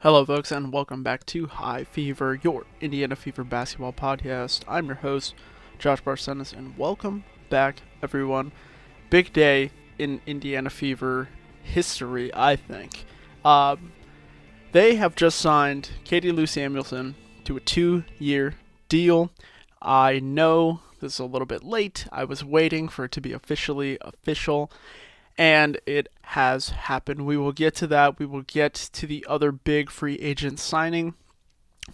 Hello, folks, and welcome back to High Fever, your Indiana Fever basketball podcast. I'm your host, Josh Barcenas, and welcome back, everyone. Big day in Indiana Fever history, I think. They have just signed Katie Samuelson to a 2-year deal. I know this is a little bit late. I was waiting for it to be officially official, and it has happened. We will get to that. We will get to the other big free agent signing.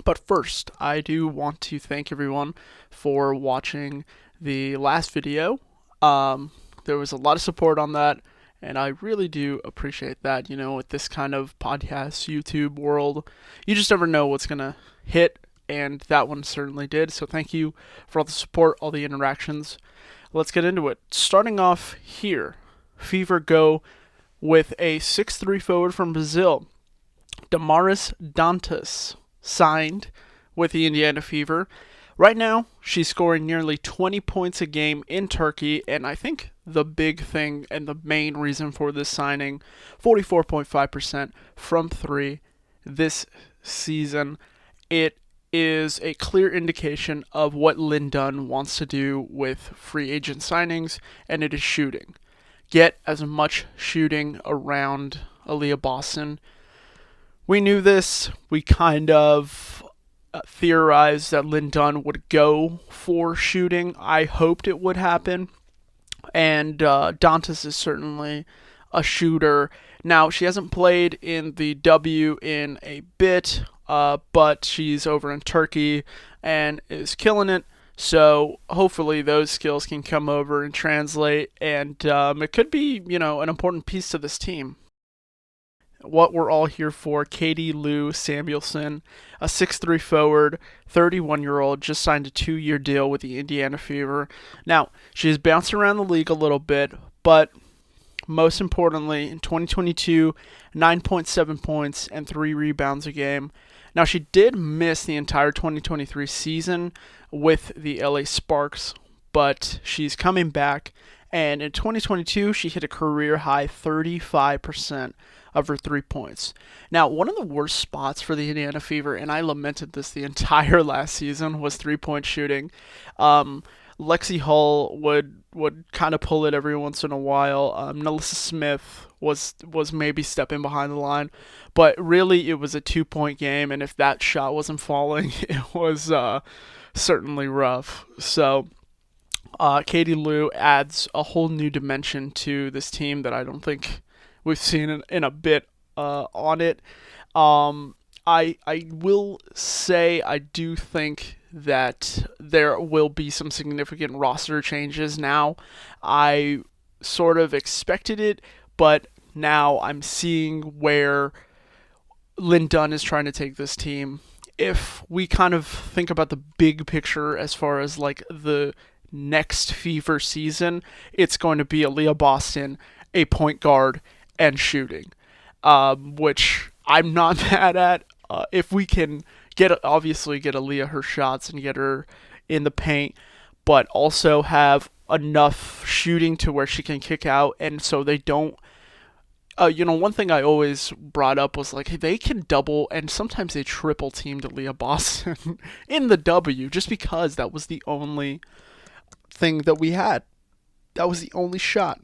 But first, I do want to thank everyone for watching the last video. There was a lot of support on that, and I really do appreciate that. You know, with this kind of podcast, YouTube world, you just never know what's going to hit, and that one certainly did. So thank you for all the support, all the interactions. Let's get into it. Starting off here, Fever go with a 6'3" forward from Brazil. Damaris Dantas signed with the Indiana Fever. Right now, she's scoring nearly 20 points a game in Turkey, and I think the big thing and the main reason for this signing, 44.5% from three this season. It is a clear indication of what Lynn Dunn wants to do with free agent signings, and it is shooting. Get as much shooting around Aaliyah Boston. We knew this. We kind of theorized that Lynn Dunn would go for shooting. I hoped it would happen. And Dantas is certainly a shooter. Now, she hasn't played in the W in a bit, but she's over in Turkey and is killing it. So hopefully those skills can come over and translate, and it could be, an important piece to this team. What we're all here for, Katie Samuelson, a 6'3" forward, 31-year-old, just signed a 2-year deal with the Indiana Fever. Now, she's bounced around the league a little bit, but most importantly, in 2022, 9.7 points and 3 rebounds a game. Now, she did miss the entire 2023 season with the LA Sparks, but she's coming back, and in 2022, she hit a career-high 35% of her 3 points. Now, one of the worst spots for the Indiana Fever, and I lamented this the entire last season, was 3-point shooting. Lexi Hull would kind of pull it every once in a while. Nelissa Smith was maybe stepping behind the line, but really it was a 2-point game, and if that shot wasn't falling, it was certainly rough. So Katie Lou adds a whole new dimension to this team that I don't think we've seen in a bit on it. I will say I do think that there will be some significant roster changes now. I sort of expected it, but now I'm seeing where Lynn Dunn is trying to take this team. If we kind of think about the big picture as far as like the next Fever season, it's going to be Aaliyah Boston, a point guard, and shooting, which I'm not mad at. If we can get Aaliyah her shots and get her in the paint, but also have enough shooting to where she can kick out, and so they don't. One thing I always brought up was like, hey, they can double and sometimes they triple teamed Aaliyah Boston in the W, just because that was the only thing that we had. That was the only shot.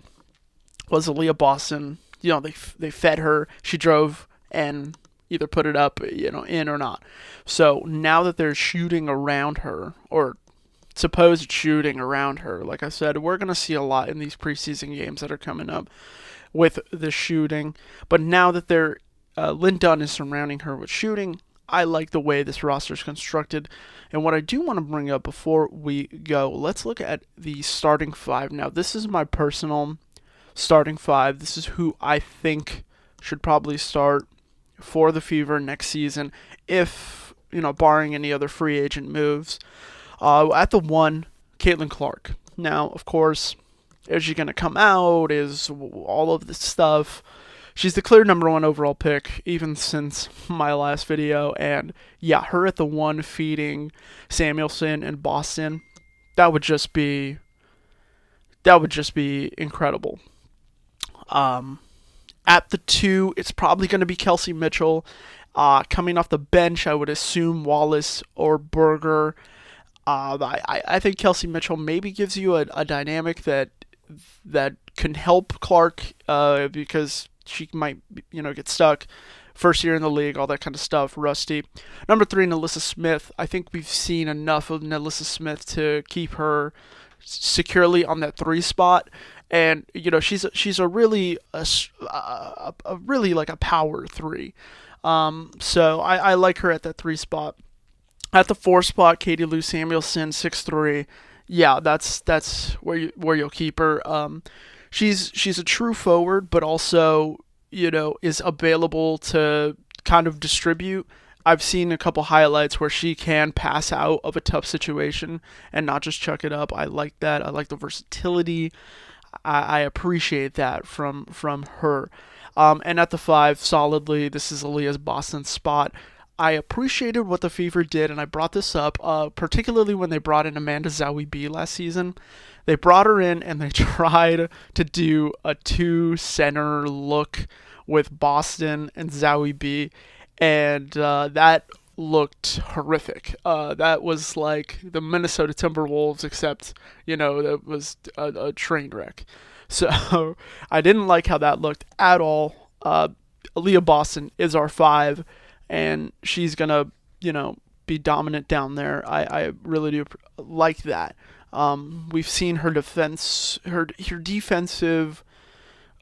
Was Aaliyah Boston? They fed her. She drove and either put it up, in or not. So now that they're shooting around her, or supposed shooting around her, like I said, we're going to see a lot in these preseason games that are coming up with the shooting. But now that Lynn Dunn is surrounding her with shooting, I like the way this roster is constructed. And what I do want to bring up before we go, let's look at the starting five. Now, this is my personal starting five. This is who I think should probably start for the Fever next season, if, barring any other free agent moves. At the 1, Caitlin Clark. Now, of course, is she going to come out? Is all of this stuff? She's the clear number 1 overall pick, even since my last video. And yeah, her at the 1 feeding Samuelson and Boston, that would just be incredible. At the 2, it's probably going to be Kelsey Mitchell. Coming off the bench, I would assume Wallace or Berger. I think Kelsey Mitchell maybe gives you a dynamic that can help Clark because she might get stuck. First year in the league, all that kind of stuff, rusty. Number 3, Nalissa Smith. I think we've seen enough of Nalissa Smith to keep her securely on that 3 spot. And she's a really a really like a power 3. So I like her at that 3 spot. At the 4 spot, Katie Lou Samuelson, 6'3". Yeah, that's where you'll keep her. She's a true forward, but also is available to kind of distribute. I've seen a couple highlights where she can pass out of a tough situation and not just chuck it up. I like that. I like the versatility. I appreciate that from her. And at the 5, solidly, this is Aaliyah's Boston spot. I appreciated what the Fever did, and I brought this up, particularly when they brought in Amanda Zawi B last season. They brought her in and they tried to do a 2-center look with Boston and Zawi B, and that looked horrific. That was like the Minnesota Timberwolves, except that was a train wreck. So I didn't like how that looked at all. Aaliyah Boston is our 5, and she's gonna be dominant down there. I really do like that. We've seen her defensive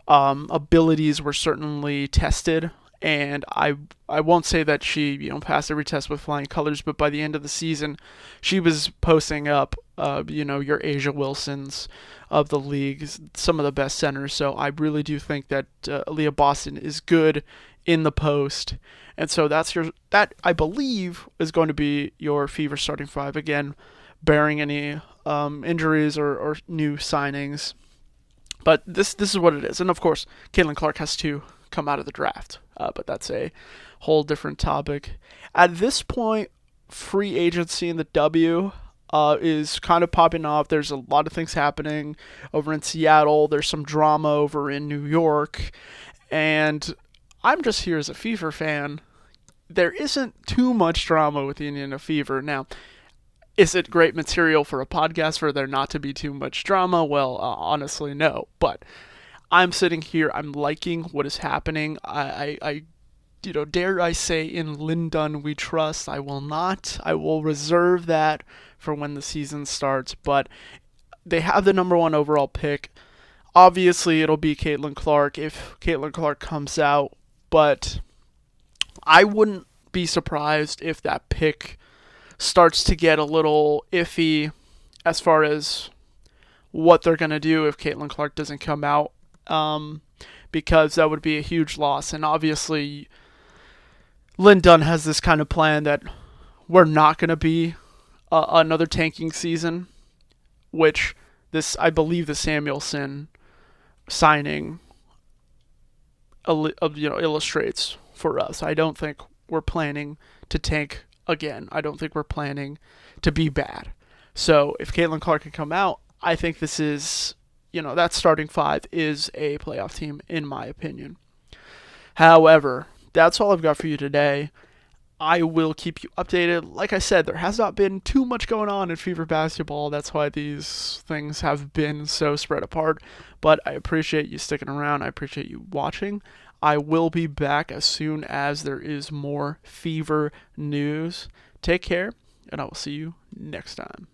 abilities were certainly tested, and I won't say that she passed every test with flying colors, but by the end of the season, she was posting up your Asia Wilsons of the league, some of the best centers. So I really do think that Aaliyah Boston is good in the post, and so that I believe is going to be your Fever starting 5 again, bearing any injuries or new signings. But this is what it is. And of course, Caitlin Clark has to come out of the draft. But that's a whole different topic. At this point, free agency in the W is kind of popping off. There's a lot of things happening over in Seattle. There's some drama over in New York. And I'm just here as a Fever fan. There isn't too much drama with the Indiana Fever. Now, is it great material for a podcast for there not to be too much drama? Well, honestly, no. But I'm sitting here. I'm liking what is happening. I dare I say, in Lindon we trust. I will not. I will reserve that for when the season starts. But they have the number 1 overall pick. Obviously, it'll be Caitlin Clark if Caitlin Clark comes out. But I wouldn't be surprised if that pick starts to get a little iffy as far as what they're going to do if Caitlin Clark doesn't come out, because that would be a huge loss. And obviously, Lynn Dunn has this kind of plan that we're not going to be another tanking season, which I believe the Samuelson signing illustrates for us. I don't think we're planning to tank again. I don't think we're planning to be bad. So if Caitlin Clark can come out, I think this is, that starting 5 is a playoff team, in my opinion. However, that's all I've got for you today. I will keep you updated. Like I said, there has not been too much going on in Fever basketball. That's why these things have been so spread apart. But I appreciate you sticking around. I appreciate you watching. I will be back as soon as there is more Fever news. Take care, and I will see you next time.